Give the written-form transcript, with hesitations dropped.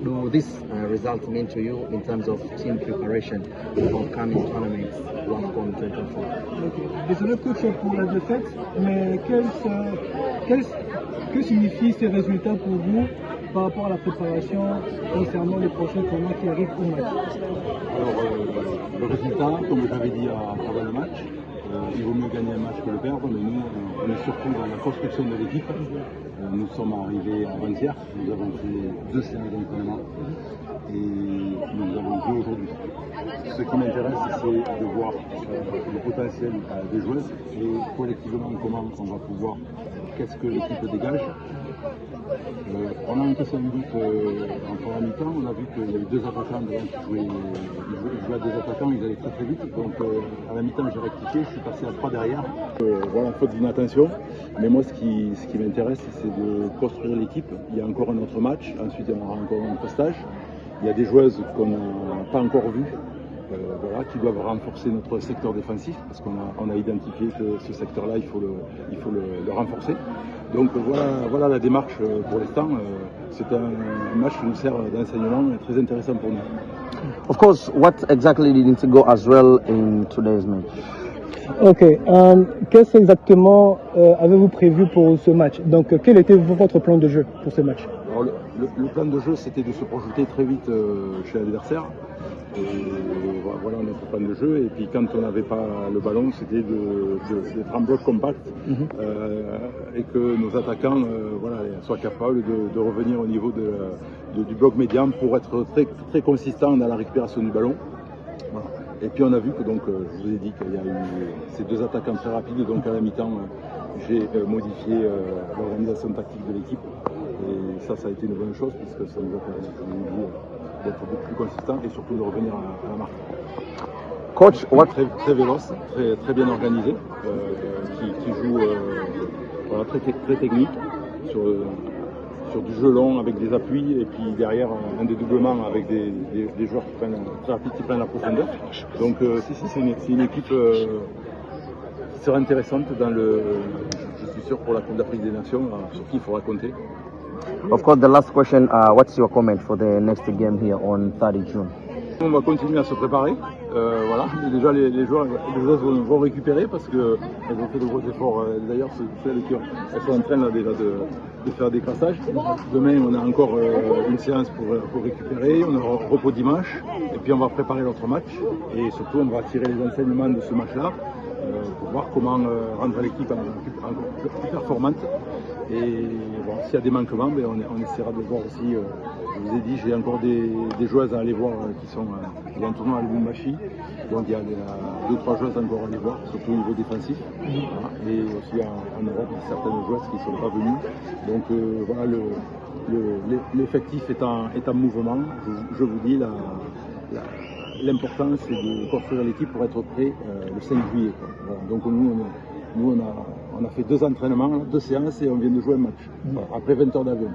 do this result mean to you in terms of team preparation for coming tournaments WAFCON 2024? Désolé coach pour la défaite, mais que signifient ces résultats pour vous par rapport à la préparation concernant les prochains tournois qui arrivent au match? Alors, le résultat, comme vous avez dit avant le match, il vaut mieux gagner un match que le perdre, mais nous, on est surtout dans la construction de l'équipe. Nous sommes arrivés avant-hier, nous avons fait 2 séances d'entraînement et nous avons joué aujourd'hui. Ce qui m'intéresse, c'est de voir le potentiel des joueuses et collectivement comment on va pouvoir, qu'est-ce que l'équipe dégage. On a un peu sans doute en première mi-temps, on a vu qu'il y avait 2 attaquants qui jouaient à 2 attaquants, ils allaient très très vite. Donc à la mi-temps j'ai rectifié, je suis passé à 3 derrière. Voilà, faute d'inattention. Mais moi ce qui m'intéresse c'est de construire l'équipe. Il y a encore un autre match, ensuite il y aura encore un autre stage. Il y a des joueuses qu'on n'a pas encore vues. Voilà, qui doivent renforcer notre secteur défensif parce qu'on a identifié que ce secteur-là, il faut le renforcer. Donc voilà la démarche pour l'instant. C'est un match qui nous sert d'enseignement et très intéressant pour nous. Of course, what exactly didn't go as well in today's match? Ok, qu'est-ce exactement avez-vous prévu pour ce match? Donc quel était votre plan de jeu pour ce match? Alors, le plan de jeu c'était de se projeter très vite chez l'adversaire. Et voilà notre plan de jeu. Et puis quand on n'avait pas le ballon, c'était d'être en bloc compact et que nos attaquants soient capables de revenir au niveau du bloc médian pour être très, très consistants dans la récupération du ballon. Voilà. Et puis on a vu que donc, je vous ai dit qu'il y a eu ces 2 attaquants très rapides. Donc à la mi-temps, j'ai modifié l'organisation tactique de l'équipe. Et ça a été une bonne chose puisque ça nous a permis, comme je vous dis, d'être beaucoup plus consistant et surtout de revenir à la marque. Coach, très véloce, très bien organisé, qui joue très technique sur du jeu long avec des appuis et puis derrière un dédoublement avec des joueurs qui prennent très rapides, qui prennent la profondeur. Donc c'est une équipe qui sera intéressante je suis sûr pour la Coupe d'Afrique des Nations, sur qui il faudra compter. Of course, the last question, what's your comment for the next game here on 30 June? On va continuer à se préparer. Voilà. Et déjà les joueurs vont récupérer parce qu'elles ont fait de gros efforts. D'ailleurs, elles sont en train là, déjà de faire des crassages. Demain, on a encore une séance pour récupérer. On aura repos dimanche. Et puis on va préparer l'autre match. Et surtout, on va tirer les enseignements de ce match-là pour voir comment rendre l'équipe encore plus performante. Et bon, s'il y a des manquements, on essaiera de voir aussi. Je vous ai dit, j'ai encore des joueuses à aller voir qui sont. Il y a un tournoi à Lubumbashi, donc il y a 2-3 joueuses encore à aller voir, surtout au niveau défensif. Voilà. Et aussi en Europe, il y a certaines joueuses qui ne sont pas venues. Donc voilà, l'effectif est en mouvement. Je vous dis, l'important c'est de construire l'équipe pour être prêt le 5 juillet. Voilà. Donc nous on a fait 2 entraînements, 2 séances et on vient de jouer un match. Voilà. Après 20 heures d'avion.